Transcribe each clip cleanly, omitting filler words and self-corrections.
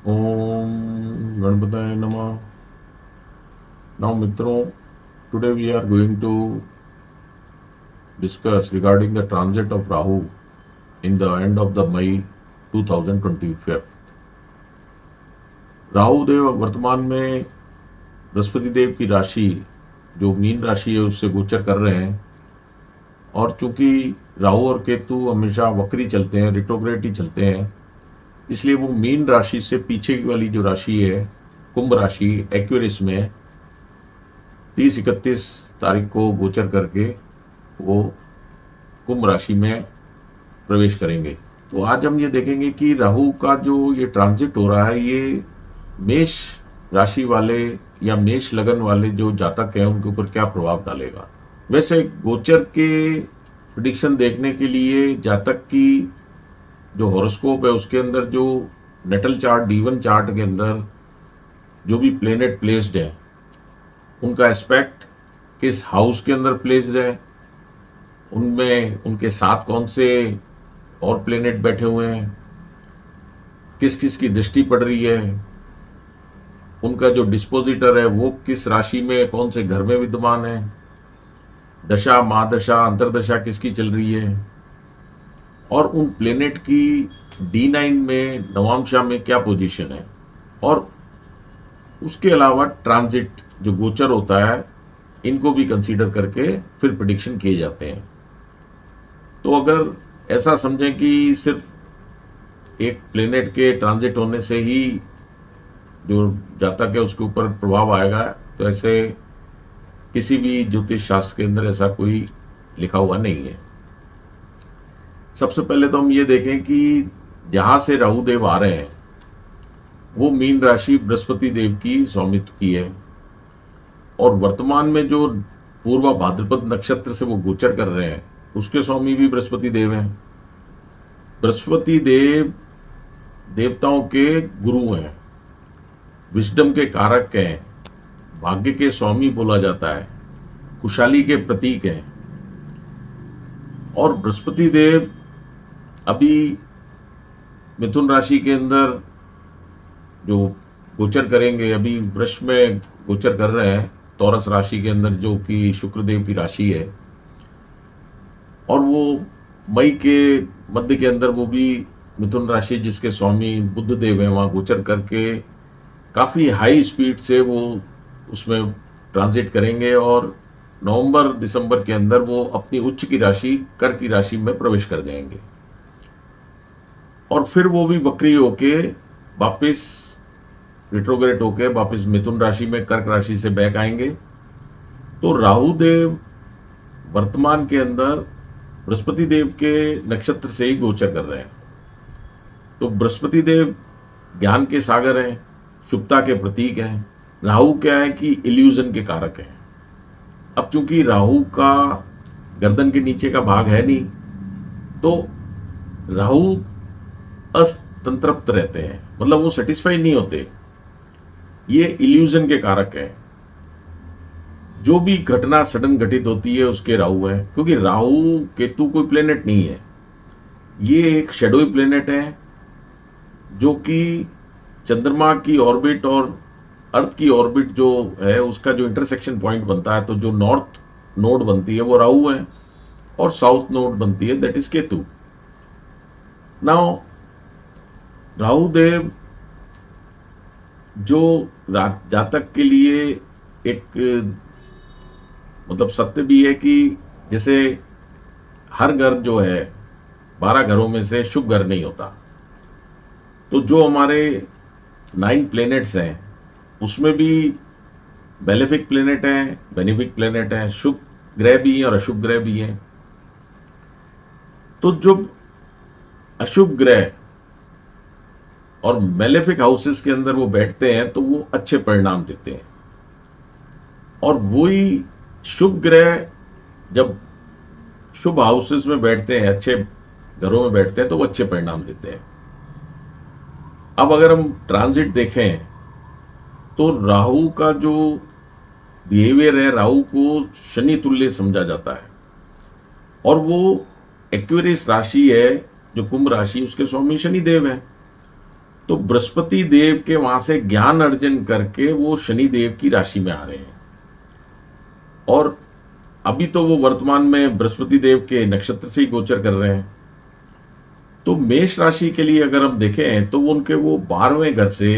ओम गणपताय नमः। Now मित्रों, today we are going to discuss regarding the transit of Rahu in the end of the May 2025। Rahu देव वर्तमान में बृहस्पति देव की राशि जो मीन राशि है उससे गोचर कर रहे हैं, और चूंकि राहु और केतु हमेशा वक्री चलते हैं, रिट्रोग्रेड ही चलते हैं, इसलिए वो मीन राशि से पीछे की वाली जो राशि है कुंभ राशि एक्वेरियस में 30-31 तारीख को गोचर करके वो कुंभ राशि में प्रवेश करेंगे। तो आज हम ये देखेंगे कि राहु का जो ये ट्रांजिट हो रहा है ये मेष राशि वाले या मेष लगन वाले जो जातक हैं उनके ऊपर क्या प्रभाव डालेगा। वैसे गोचर के प्रिडिक्शन देखने के लिए जातक की जो हॉरोस्कोप है उसके अंदर जो नेटल चार्ट D1 चार्ट के अंदर जो भी प्लेनेट प्लेस्ड है उनका एस्पेक्ट किस हाउस के अंदर प्लेस्ड है, उनमें उनके साथ कौन से और प्लेनेट बैठे हुए हैं, किस किस की दृष्टि पड़ रही है, उनका जो डिस्पोजिटर है वो किस राशि में कौन से घर में विद्यमान है, दशा महादशा अंतरदशा किसकी चल रही है, और उन प्लेनेट की D9 में नवांशा में क्या पोजीशन है, और उसके अलावा ट्रांजिट जो गोचर होता है इनको भी कंसीडर करके फिर प्रिडिक्शन किए जाते हैं। तो अगर ऐसा समझें कि सिर्फ एक प्लेनेट के ट्रांजिट होने से ही जो जातक है उसके ऊपर प्रभाव आएगा, तो ऐसे किसी भी ज्योतिष शास्त्र के अंदर ऐसा कोई लिखा हुआ नहीं है। सबसे पहले तो हम ये देखें कि जहां से राहु देव आ रहे हैं वो मीन राशि बृहस्पति देव की स्वामित्व की है, और वर्तमान में जो पूर्वा भाद्रपद नक्षत्र से वो गोचर कर रहे हैं उसके स्वामी भी बृहस्पति देव हैं। बृहस्पति देव देवताओं के गुरु हैं, विजडम के कारक हैं, भाग्य के स्वामी बोला जाता है, खुशहाली के प्रतीक हैं। और बृहस्पति देव अभी मिथुन राशि के अंदर जो गोचर करेंगे, अभी वृष में गोचर कर रहे हैं तौरस राशि के अंदर जो कि शुक्रदेव की राशि है, और वो मई के मध्य के अंदर वो भी मिथुन राशि जिसके स्वामी बुध देव हैं वहां गोचर करके काफी हाई स्पीड से वो उसमें ट्रांजिट करेंगे, और नवंबर दिसंबर के अंदर वो अपनी उच्च की राशि कर की राशि में प्रवेश कर जाएंगे, और फिर वो भी वक्री होके वापिस रिट्रोग्रेड होके वापिस मिथुन राशि में कर्क राशि से बैक आएंगे। तो राहु देव वर्तमान के अंदर बृहस्पति देव के नक्षत्र से ही गोचर कर रहे हैं। तो बृहस्पति देव ज्ञान के सागर हैं, शुभता के प्रतीक हैं। राहु क्या है कि इल्यूजन के कारक हैं। अब चूंकि राहु का गर्दन के नीचे का भाग है नहीं, तो राहु असंतृप्त रहते हैं, मतलब वो सेटिस्फाई नहीं होते। ये इल्यूजन के कारक है। जो भी घटना सडन घटित होती है उसके राहु है, क्योंकि राहु केतु कोई प्लेनेट नहीं है, ये एक शेडोई प्लेनेट है जो कि चंद्रमा की ऑर्बिट और अर्थ की ऑर्बिट जो है उसका जो इंटरसेक्शन पॉइंट बनता है, तो जो नॉर्थ नोड बनती है वो राहु है, और साउथ नोड बनती है that is Ketu. Now Rahu देव जो जातक के लिए एक मतलब सत्य भी है कि जैसे हर घर जो है 12 घरों में से शुभ घर नहीं होता, तो जो हमारे 9 प्लेनेट्स हैं उसमें भी बेनिफिक प्लेनेट हैं, बेनिफिक प्लेनेट हैं, शुभ ग्रह भी हैं और अशुभ ग्रह भी हैं। तो जो अशुभ ग्रह और मेलेफिक हाउसेस के अंदर वो बैठते हैं तो वो अच्छे परिणाम देते हैं, और वही शुभ ग्रह जब शुभ हाउसेस में बैठते हैं, अच्छे घरों में बैठते हैं, तो वो अच्छे परिणाम देते हैं। अब अगर हम ट्रांजिट देखें तो राहु का जो बिहेवियर है, राहु को शनि तुल्य समझा जाता है, और वो एक्वेरियस राशि है जो कुंभ राशि, उसके स्वामी शनि देव है। तो बृहस्पति देव के वहां से ज्ञान अर्जन करके वो शनि देव की राशि में आ रहे हैं। और अभी तो वो वर्तमान में बृहस्पति देव के नक्षत्र से ही गोचर कर रहे हैं। तो मेष राशि के लिए अगर हम देखें तो वो उनके वो 12वें घर से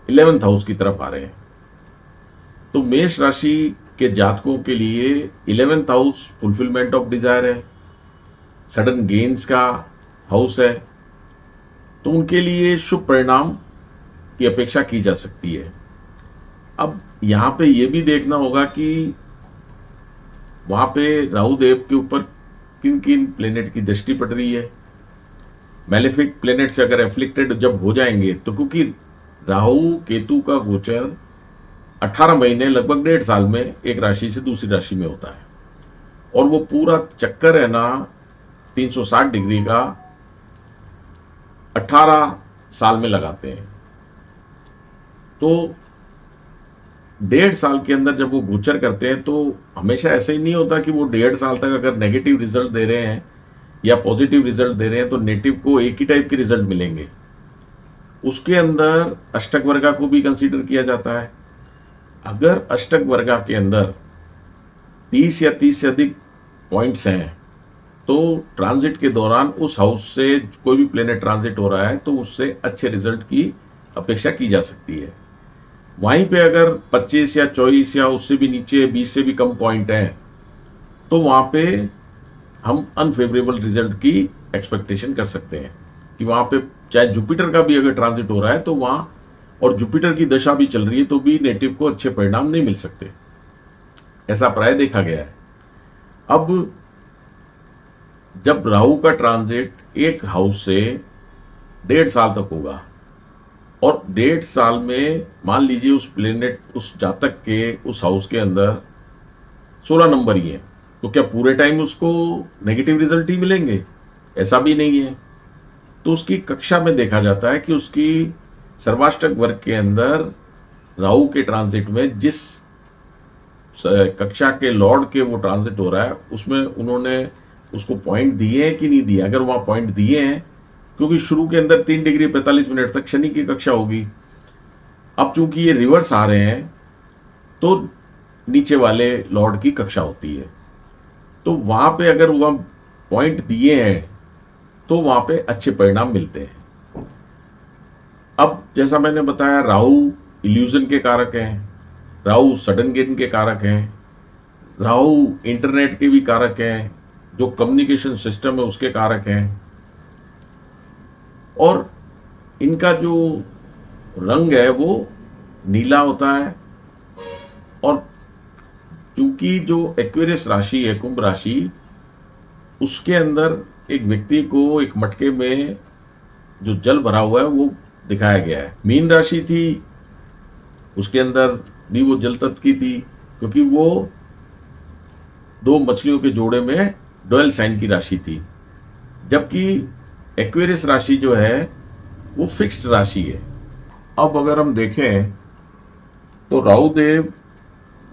11th हाउस की तरफ आ रहे हैं। तो मेष राशि के जातकों के लिए 11th house fulfilment of desire है, सडन गेन्स का हाउस है। तो उनके लिए शुभ परिणाम की अपेक्षा की जा सकती है। अब यहां पे ये भी देखना होगा कि वहां पे राहु देव के ऊपर किन किन प्लेनेट की दृष्टि पड़ रही है। मैलेफिक प्लेनेट से अगर एफ्लिक्टेड जब हो जाएंगे तो क्योंकि राहु केतु का गोचर 18 महीने लगभग 1.5 साल में एक राशि से दूसरी राशि में होता है, और वो पूरा चक्कर है ना 360 डिग्री का 18 साल में लगाते हैं। तो 1.5 साल के अंदर जब वो गोचर करते हैं तो हमेशा ऐसा ही नहीं होता कि वो 1.5 साल तक अगर नेगेटिव रिजल्ट दे रहे हैं या पॉजिटिव रिजल्ट दे रहे हैं तो नेटिव को एक ही टाइप के रिजल्ट मिलेंगे। उसके अंदर अष्टक वर्गा को भी कंसीडर किया जाता है। अगर अष्टक वर्गा के अंदर 30 या 30 से अधिक पॉइंट्स हैं तो ट्रांजिट के दौरान उस हाउस से कोई भी प्लेनेट ट्रांजिट हो रहा है तो उससे अच्छे रिजल्ट की अपेक्षा की जा सकती है। वहीं पे अगर 25 या 24 या उससे भी नीचे 20 से भी कम पॉइंट हैं तो वहां पे हम अनफेवरेबल रिजल्ट की एक्सपेक्टेशन कर सकते हैं कि वहां पे चाहे जुपिटर का भी अगर ट्रांजिट हो रहा है तो वहां, और जुपिटर की दशा भी चल रही है तो भी नेटिव को अच्छे परिणाम नहीं मिल सकते। ऐसा प्राय देखा गया है। अब जब राहु का ट्रांजिट एक हाउस से 1.5 साल तक होगा और 1.5 साल में मान लीजिए उस प्लेनेट उस जातक के उस हाउस के अंदर 16 नंबर ही है, तो क्या पूरे टाइम उसको नेगेटिव रिजल्ट ही मिलेंगे? ऐसा भी नहीं है। तो उसकी कक्षा में देखा जाता है कि उसकी सर्वाष्टक वर्ग के अंदर राहु के ट्रांजिट में जिस कक्षा के लॉर्ड के वो ट्रांजिट हो रहा है उसमें उन्होंने उसको पॉइंट दिए हैं कि नहीं दिए। अगर वहां पॉइंट दिए हैं, क्योंकि शुरू के अंदर 3 डिग्री 45 मिनट तक शनि की कक्षा होगी। अब चूंकि ये रिवर्स आ रहे हैं तो नीचे वाले लॉर्ड की कक्षा होती है। तो वहां पे अगर वह पॉइंट दिए हैं तो वहां पे अच्छे परिणाम मिलते हैं। अब जैसा मैंने बताया, राहु इल्यूजन के कारक हैं, राहु सडन गेन के कारक हैं, राहु इंटरनेट के भी कारक हैं, जो कम्युनिकेशन सिस्टम है उसके कारक हैं। और इनका जो रंग है वो नीला होता है। और चूंकि जो एक्वेरियस राशि है, कुंभ राशि, उसके अंदर एक व्यक्ति को एक मटके में जो जल भरा हुआ है वो दिखाया गया है। मीन राशि थी, उसके अंदर भी वो जल तत्व की थी, क्योंकि वो 2 मछलियों के जोड़े में डुअल साइन की राशि थी। जबकि एक्वेरियस राशि जो है वो फिक्स्ड राशि है। अब अगर हम देखें तो राहु देव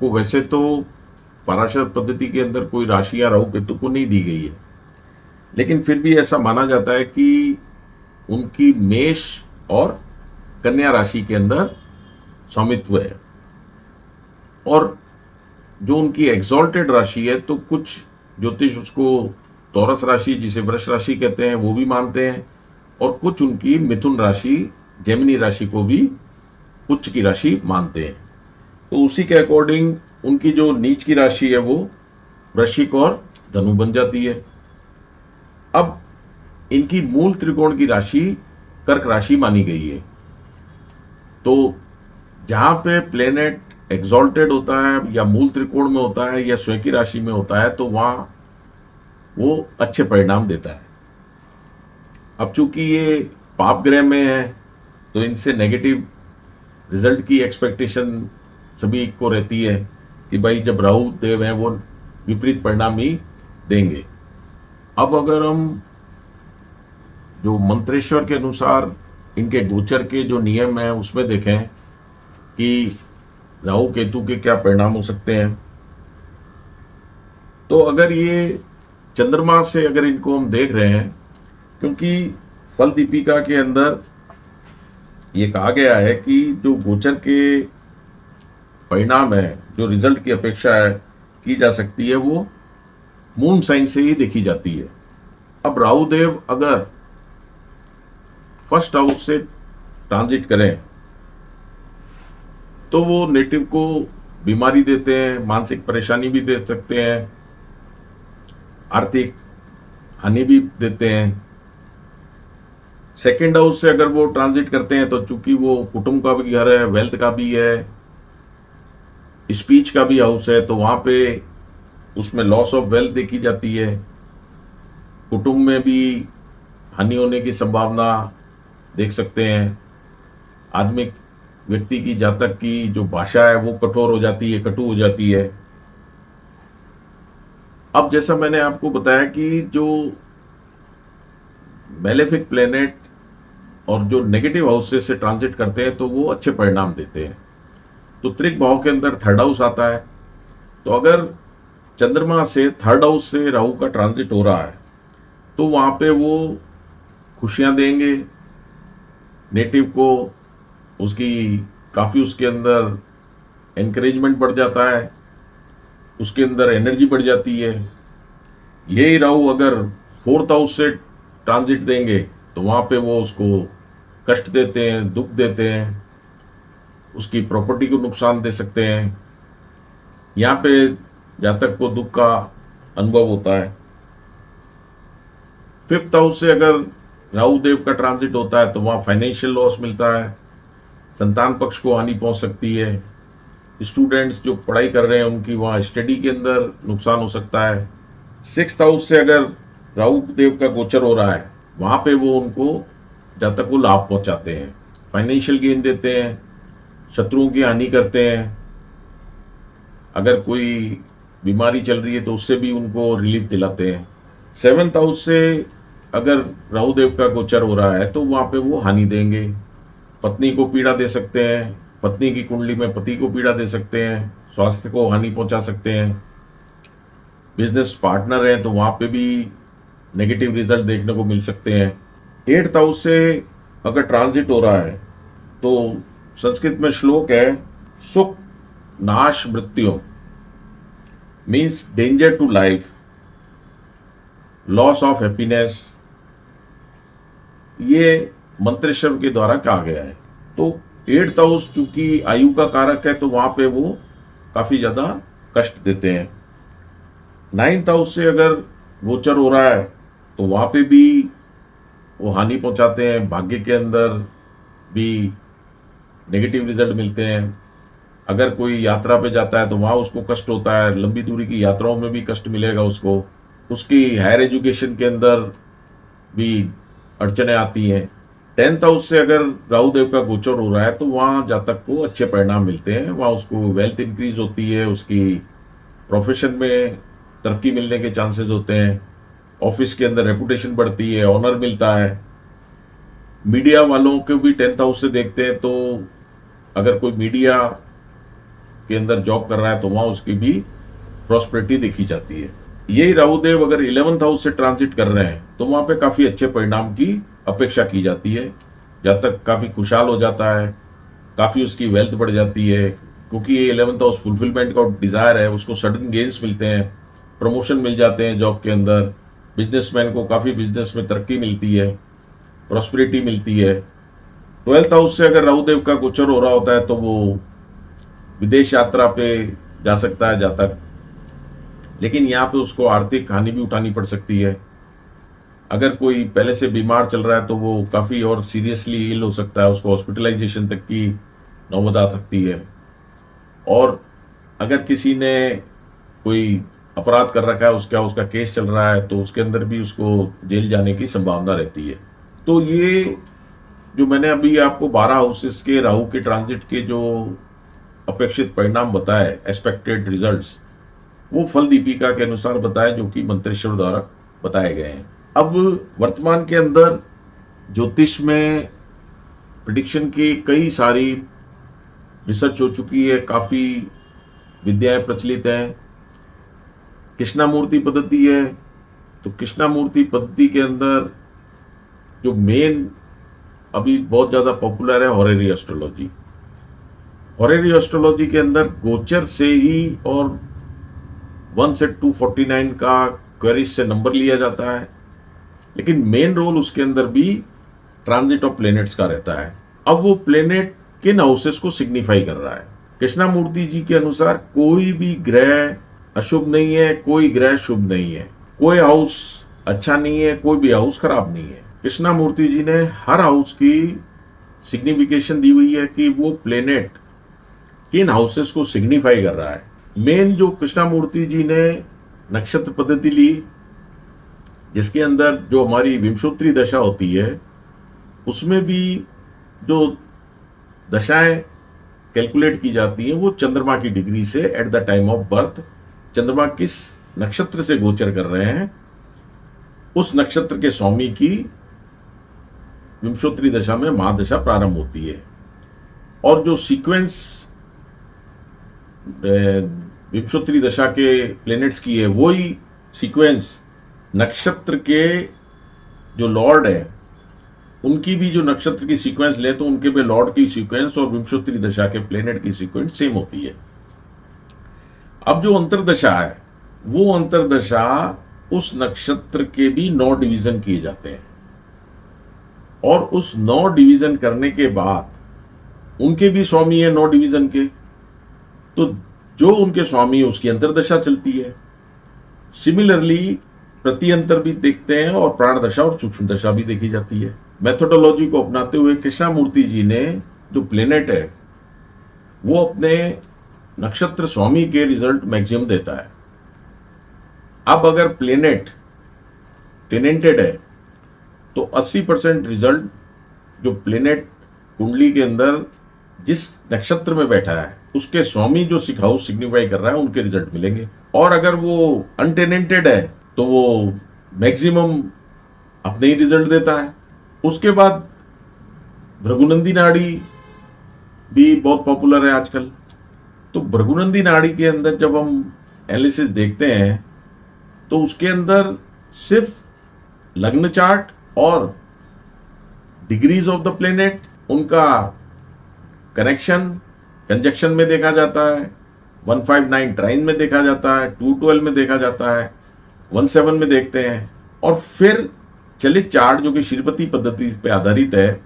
को वैसे तो पराशर पद्धति के अंदर कोई राशि या राहु केतु को नहीं दी गई है, लेकिन फिर भी ऐसा माना जाता है कि उनकी मेष और कन्या राशि के अंदर स्वामित्व है। और जो उनकी एग्जॉल्टेड राशि है तो कुछ ज्योतिष उसको तौरस राशि जिसे वृष राशि कहते हैं वो भी मानते हैं, और कुछ उनकी मिथुन राशि जेमिनी राशि को भी उच्च की राशि मानते हैं। तो उसी के अकॉर्डिंग उनकी जो नीच की राशि है वो वृश्चिक और धनु बन जाती है। अब इनकी मूल त्रिकोण की राशि कर्क राशि मानी गई है। तो जहां पे प्लेनेट एग्जॉल्टेड होता है या मूल त्रिकोण में होता है या स्वयं की राशि में होता है तो वहां वो अच्छे परिणाम देता है। अब चूंकि ये पाप ग्रह में है तो इनसे नेगेटिव रिजल्ट की एक्सपेक्टेशन सभी को रहती है कि भाई जब राहु देव हैं वो विपरीत परिणाम ही देंगे। अब अगर हम जो मंत्रेश्वर के अनुसार इनके गोचर के जो नियम है उसमें देखें कि राहु केतु के क्या परिणाम हो सकते हैं, तो अगर ये चंद्रमा से अगर इनको हम देख रहे हैं, क्योंकि फल दीपिका के अंदर ये कहा गया है कि जो गोचर के परिणाम है, जो रिजल्ट की अपेक्षा है की जा सकती है, वो मून साइन से ही देखी जाती है। अब राहु देव अगर फर्स्ट हाउस से ट्रांजिट करें तो वो नेटिव को बीमारी देते हैं, मानसिक परेशानी भी दे सकते हैं, आर्थिक हानि भी देते हैं। सेकेंड हाउस से अगर वो ट्रांजिट करते हैं तो चूंकि वो कुटुंब का भी घर है, वेल्थ का भी है, स्पीच का भी हाउस है, तो वहां पे उसमें लॉस ऑफ वेल्थ देखी जाती है, कुटुंब में भी हानि होने की संभावना देख सकते हैं। आदमी व्यक्ति की जातक की जो भाषा है वो कठोर हो जाती है, कटु हो जाती है। अब जैसा मैंने आपको बताया कि जो मेलेफिक प्लेनेट और जो नेगेटिव हाउसेस से ट्रांजिट करते हैं तो वो अच्छे परिणाम देते हैं। तो त्रिक भाव के अंदर थर्ड हाउस आता है। तो अगर चंद्रमा से थर्ड हाउस से राहु का ट्रांजिट हो रहा है तो वहां पे वो खुशियां देंगे नेटिव को, उसकी काफी उसके अंदर एनकरेजमेंट बढ़ जाता है, उसके अंदर एनर्जी बढ़ जाती है। यही राहु अगर फोर्थ हाउस से ट्रांजिट देंगे तो वहां पे वो उसको कष्ट देते हैं, दुख देते हैं, उसकी प्रॉपर्टी को नुकसान दे सकते हैं। यहाँ पे जातक को दुख का अनुभव होता है। फिफ्थ हाउस से अगर राहु देव का ट्रांजिट होता है तो वहां फाइनेंशियल लॉस मिलता है, संतान पक्ष को हानि पहुंच सकती है, स्टूडेंट्स जो पढ़ाई कर रहे हैं उनकी वहां स्टडी के अंदर नुकसान हो सकता है। सिक्स्थ हाउस से अगर राहु देव का गोचर हो रहा है वहां पे वो उनको जातक को लाभ पहुंचाते हैं, फाइनेंशियल गेन देते हैं, शत्रुओं की हानि करते हैं। अगर कोई बीमारी चल रही है तो उससे भी उनको रिलीफ दिलाते हैं। सेवंथ हाउस से अगर राहु देव का गोचर हो रहा है तो वहां पे वो हानि देंगे, पत्नी को पीड़ा दे सकते हैं, पत्नी की कुंडली में पति को पीड़ा दे सकते हैं, स्वास्थ्य को हानि पहुंचा सकते हैं। बिजनेस पार्टनर है तो वहां पे भी नेगेटिव रिजल्ट देखने को मिल सकते हैं। एट्थ हाउस से अगर ट्रांजिट हो रहा है तो संस्कृत में श्लोक है, सुख नाश मृत्यु means danger to life, loss of happiness, ये मंत्रेश्वर के द्वारा कहा गया है। तो एट्थ हाउस चूंकि आयु का कारक है तो वहां पे वो काफी ज्यादा कष्ट देते हैं। नाइन्थ हाउस से अगर गोचर हो रहा है तो वहां पे भी वो हानि पहुंचाते हैं, भाग्य के अंदर भी नेगेटिव रिजल्ट मिलते हैं। अगर कोई यात्रा पे जाता है तो वहां उसको कष्ट होता है, लंबी दूरी की यात्राओं में भी कष्ट मिलेगा उसको, उसकी हायर एजुकेशन के अंदर भी अड़चने आती हैं। टेंथ हाउस से अगर राहु देव का गोचर हो रहा है तो वहां जातक को अच्छे परिणाम मिलते हैं, वहां उसको वेल्थ इंक्रीज होती है, उसकी प्रोफेशन में तरक्की मिलने के चांसेस होते हैं, ऑफिस के अंदर रेपुटेशन बढ़ती है, ऑनर मिलता है। मीडिया वालों को भी टेंथ हाउस से देखते हैं तो अगर कोई मीडिया के अंदर जॉब कर रहा है तो वहां उसकी भी प्रॉस्पेरिटी देखी जाती है। यही राहुदेव अगर 11th हाउस से ट्रांजिट कर रहे हैं तो वहां पे काफी अच्छे परिणाम की अपेक्षा की जाती है, जातक काफी खुशहाल हो जाता है, काफी उसकी वेल्थ बढ़ जाती है, क्योंकि ये 11th हाउस फुलफिलमेंट का डिजायर है, उसको सडन गेन्स मिलते हैं, प्रमोशन मिल जाते हैं जॉब के अंदर, बिजनेसमैन को काफी बिजनेस में तरक्की मिलती है, प्रॉस्पेरिटी मिलती है। 12th हाउस से अगर राहुदेव का गोचर हो रहा होता है तो वो विदेश यात्रा पे जा सकता है जातक, लेकिन यहाँ पे उसको आर्थिक हानि भी उठानी पड़ सकती है। अगर कोई पहले से बीमार चल रहा है तो वो काफी और सीरियसली इल हो सकता है, उसको हॉस्पिटलाइजेशन तक की नौबत आ सकती है। और अगर किसी ने कोई अपराध कर रखा है, उसका केस चल रहा है तो उसके अंदर भी उसको जेल जाने की संभावना रहती है। तो ये जो मैंने अभी आपको 12 हाउसेस के राहु के ट्रांजिट के जो अपेक्षित परिणाम बताए, एक्सपेक्टेड रिजल्ट्स, वो फल दीपिका के अनुसार बताए जो कि मंत्रेश्वर द्वारा बताए गए हैं। अब वर्तमान के अंदर ज्योतिष में प्रिडिक्शन की कई सारी रिसर्च हो चुकी है, काफी विद्याएं प्रचलित हैं। कृष्णामूर्ति पद्धति है, तो कृष्णामूर्ति पद्धति के अंदर जो मेन अभी बहुत ज्यादा पॉपुलर है हॉरेरी एस्ट्रोलॉजी। हॉरेरी एस्ट्रोलॉजी के अंदर गोचर से ही और 1 से 249 का क्वेरीज से नंबर लिया जाता है, लेकिन मेन रोल उसके अंदर भी ट्रांजिट ऑफ प्लेनेट्स का रहता है। अब वो प्लेनेट किन हाउसेस को सिग्निफाई कर रहा है। कृष्णामूर्ति जी के अनुसार कोई भी ग्रह अशुभ नहीं है, कोई ग्रह शुभ नहीं है, कोई हाउस अच्छा नहीं है, कोई भी हाउस खराब नहीं है। कृष्णामूर्ति जी ने हर हाउस की सिग्निफिकेशन दी हुई है कि वो प्लेनेट किन हाउसेस को सिग्निफाई कर रहा है। मेन जो कृष्णामूर्ति जी ने नक्षत्र पद्धति ली, जिसके अंदर जो हमारी विंशोत्तरी दशा होती है, उसमें भी जो दशाएं कैलकुलेट की जाती हैं वो चंद्रमा की डिग्री से at the time of birth, चंद्रमा किस नक्षत्र से गोचर कर रहे हैं उस नक्षत्र के स्वामी की विंशोत्तरी दशा में महादशा प्रारंभ होती है। और जो सीक्वेंस विंशोत्तरी दशा के प्लेनेट्स की है, वही सीक्वेंस नक्षत्र के जो लॉर्ड है उनकी भी जो नक्षत्र की सीक्वेंस ले तो उनके भी लॉर्ड की सीक्वेंस और विंशोत्तरी दशा के प्लेनेट की सीक्वेंस सेम होती है। अब जो अंतरदशा है वो अंतरदशा उस नक्षत्र के भी 9 डिवीजन किए जाते हैं, और उस 9 डिवीजन करने के बाद उनके भी स्वामी है 9 डिवीजन के, तो जो उनके स्वामी है उसकी अंतरदशा चलती है। सिमिलरली प्रति अंतर भी देखते हैं और प्राण दशा और सूक्ष्म दशा भी देखी जाती है। मेथोडोलॉजी को अपनाते हुए कृष्णामूर्ति जी ने जो प्लेनेट है वो अपने नक्षत्र स्वामी के रिजल्ट मैक्सिमम देता है। अब अगर प्लेनेट टेनेंटेड है तो 80% रिजल्ट जो प्लेनेट कुंडली के अंदर जिस नक्षत्र में बैठा है उसके स्वामी जो हाउस सिग्निफाई कर रहा है उनके रिजल्ट मिलेंगे। और अगर वो अनटेनेंटेड है तो वो मैक्सिमम अपने ही रिजल्ट देता है। उसके बाद भृगुनंदी नाड़ी भी बहुत पॉपुलर है आजकल। तो भृगुनंदी नाड़ी के अंदर जब हम एनालिसिस देखते हैं तो उसके अंदर सिर्फ लग्न चार्ट और डिग्रीज ऑफ द प्लेनेट, उनका कनेक्शन कंजक्शन में देखा जाता है, 159 ट्राइन में देखा जाता है, 212 में देखा जाता है, 17 में देखते हैं, और फिर चलित चार्ट जो कि श्रीपति पद्धति पे आधारित है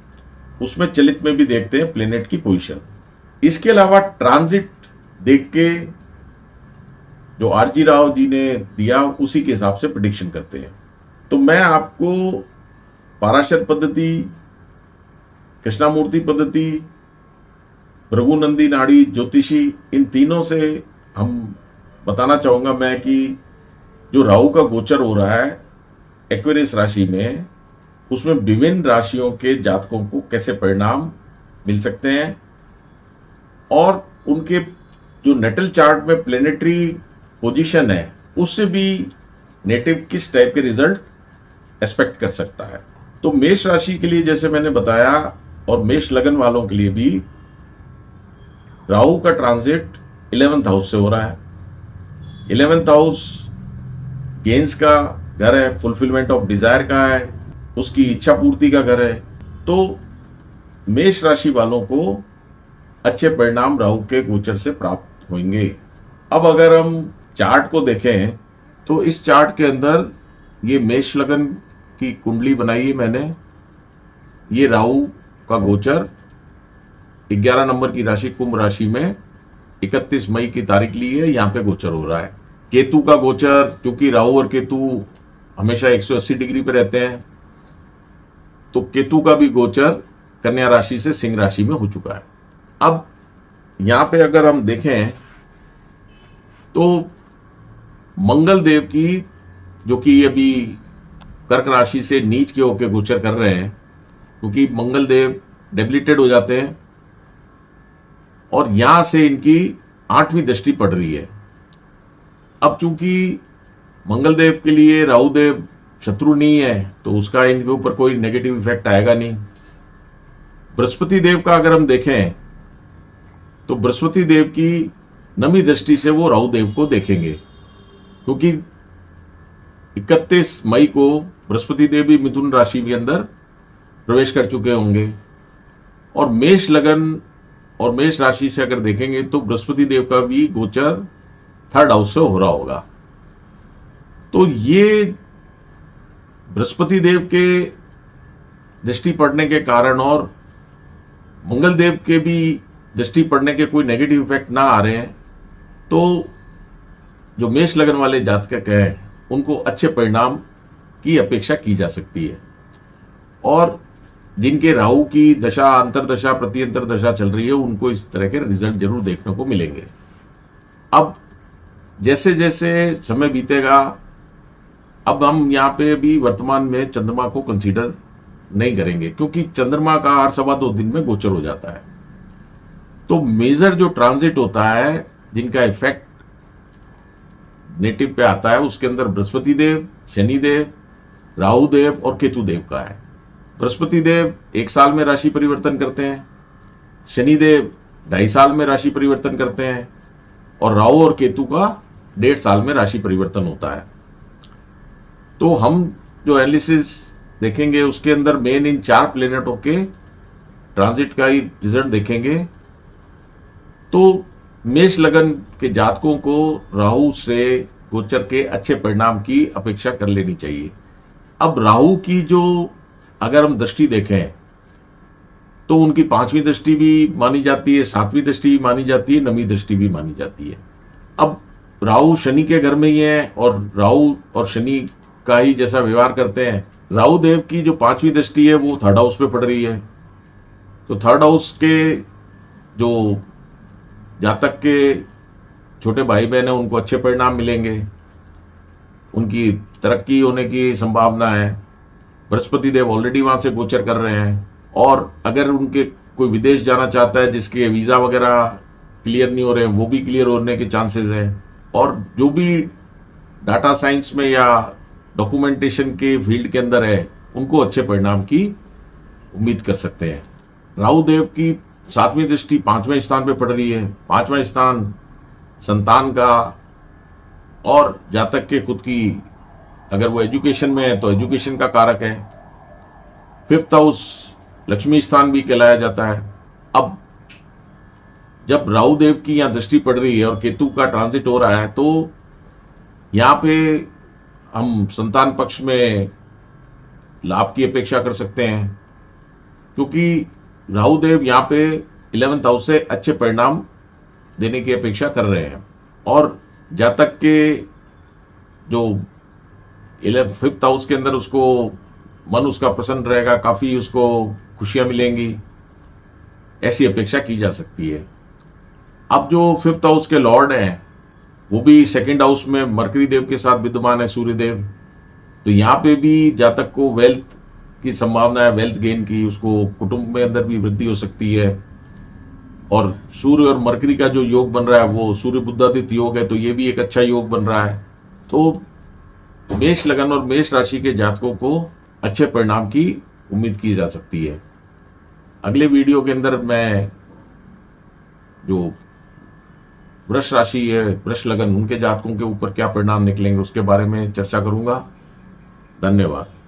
उसमें चलित में भी देखते हैं प्लेनेट की पोजीशन। इसके अलावा ट्रांजिट देख के जो आरजी राव जी ने दिया उसी के हिसाब से प्रेडिक्शन करते हैं। तो मैं आपको पाराशर पद्धति, कृष्णामूर्ति पद्धति, भृगुनंदी नाड़ी, ज्योतिषी, इन तीनों से हम बताना चाहूंगा मैं कि जो राहु का गोचर हो रहा है एक्वेरियस राशि में, उसमें विभिन्न राशियों के जातकों को कैसे परिणाम मिल सकते हैं और उनके जो नेटल चार्ट में प्लेनेटरी पोजीशन है उससे भी नेटिव किस टाइप के रिजल्ट एक्सपेक्ट कर सकता है। तो मेष राशि के लिए जैसे मैंने बताया, और मेष लगन वालों के लिए भी राहु का ट्रांजिट 11th हाउस से हो रहा है। 11th हाउस गेन्स का घर है, फुलफिलमेंट ऑफ डिजायर का है, उसकी इच्छा पूर्ति का घर है। तो मेष राशि वालों को अच्छे परिणाम राहु के गोचर से प्राप्त होंगे। अब अगर हम चार्ट को देखें तो इस चार्ट के अंदर ये मेष लगन की कुंडली बनाई है मैंने। ये राहु का गोचर 11 नंबर की राशि कुंभ राशि में 31 मई की तारीख ली है, यहाँ पे गोचर हो रहा है। केतु का गोचर, क्योंकि राहु और केतु हमेशा 180 डिग्री पे रहते हैं, तो केतु का भी गोचर कन्या राशि से सिंह राशि में हो चुका है। अब यहां पे अगर हम देखें तो मंगल देव की, जो कि अभी कर्क राशि से नीच के होकर गोचर कर रहे हैं, क्योंकि मंगल देव डेबिलिटेड हो जाते हैं और यहां से इनकी 8वीं दृष्टि पड़ रही है। अब चूंकि मंगल देव के लिए राहु देव शत्रु नहीं है तो उसका इनके ऊपर कोई नेगेटिव इफेक्ट आएगा नहीं। बृहस्पति देव का अगर हम देखें तो बृहस्पति देव की 9वीं दृष्टि से वो राहु देव को देखेंगे, क्योंकि 31 मई को बृहस्पति देव भी मिथुन राशि के अंदर प्रवेश कर चुके होंगे। और मेष लगन और मेष राशि से अगर देखेंगे तो बृहस्पति देव का भी गोचर थर्ड हाउस से हो रहा होगा। तो ये बृहस्पति देव के दृष्टि पड़ने के कारण और मंगल देव के भी दृष्टि पड़ने के कोई नेगेटिव इफेक्ट ना आ रहे हैं, तो जो मेष लगन वाले जातक हैं उनको अच्छे परिणाम की अपेक्षा की जा सकती है। और जिनके राहु की दशा, अंतरदशा, प्रत्यंतर दशा चल रही है, उनको इस तरह के रिजल्ट जरूर देखने को मिलेंगे। अब जैसे जैसे समय बीतेगा, अब हम यहाँ पे भी वर्तमान में चंद्रमा को कंसीडर नहीं करेंगे, क्योंकि चंद्रमा का हर 2.25 दिन में गोचर हो जाता है। तो मेजर जो ट्रांजिट होता है, जिनका इफेक्ट नेटिव पे आता है, उसके अंदर बृहस्पति देव, शनि देव, राहु देव और केतु देव का है। बृहस्पति देव 1 साल में राशि परिवर्तन करते हैं, शनि देव 2.5 साल में राशि परिवर्तन करते हैं, और राहु और केतु का 1.5 साल में राशि परिवर्तन होता है। तो हम जो एनालिसिस देखेंगे उसके अंदर मेन इन 4 प्लेनेटों के ट्रांजिट का ही रिजल्ट देखेंगे। तो मेष लगन के जातकों को राहु से गोचर के अच्छे परिणाम की अपेक्षा कर लेनी चाहिए। अब राहु की जो अगर हम दृष्टि देखें तो उनकी 5वीं दृष्टि भी मानी जाती है, 7वीं दृष्टि भी मानी जाती है, 9वीं दृष्टि भी मानी जाती है। अब राहु शनि के घर में ही है और राहु और शनि का ही जैसा व्यवहार करते हैं। राहु देव की जो 5वीं दृष्टि है वो थर्ड हाउस पे पड़ रही है। तो थर्ड हाउस के जो जातक के छोटे भाई बहन है उनको अच्छे परिणाम मिलेंगे, उनकी तरक्की होने की संभावना है। बृहस्पति देव ऑलरेडी वहां से गोचर कर रहे हैं, और अगर उनके कोई विदेश जाना चाहता है जिसके वीजा वगैरह क्लियर नहीं हो रहे हैं, वो भी क्लियर होने के चांसेस हैं। और जो भी डाटा साइंस में या डॉक्यूमेंटेशन के फील्ड के अंदर है, उनको अच्छे परिणाम की उम्मीद कर सकते हैं। राहु देव की 7वीं दृष्टि 5वें स्थान पे पड़ रही है। 5वां स्थान संतान का और जातक के खुद की, अगर वो एजुकेशन में है तो एजुकेशन का कारक है। 5th हाउस लक्ष्मी स्थान भी कहलाया जाता है। अब जब राहु देव की यहाँ दृष्टि पड़ रही है और केतु का ट्रांजिट हो रहा है, तो यहाँ पे हम संतान पक्ष में लाभ की अपेक्षा कर सकते हैं, क्योंकि राहु देव यहाँ पे 11th हाउस से अच्छे परिणाम देने की अपेक्षा कर रहे हैं। और जातक के जो 5th हाउस के अंदर उसको मन उसका प्रसन्न रहेगा, काफी उसको खुशियां मिलेंगी, ऐसी अपेक्षा की जा सकती है। अब जो 5th हाउस के लॉर्ड हैं वो भी 2nd हाउस में मरकरी देव के साथ विद्यमान है, सूर्य देव। तो यहाँ पे भी जातक को वेल्थ की संभावना है, वेल्थ गेन की, उसको कुटुंब में अंदर भी वृद्धि हो सकती है। और सूर्य और मरकरी का जो योग बन रहा है वो सूर्य बुधादित्य योग है, तो ये भी एक अच्छा योग बन रहा है। तो मेष लगन और मेष राशि के जातकों को अच्छे परिणाम की उम्मीद की जा सकती है। अगले वीडियो के अंदर मैं जो वृष राशि है, वृष लगन, उनके जातकों के ऊपर क्या परिणाम निकलेंगे उसके बारे में चर्चा करूंगा। धन्यवाद।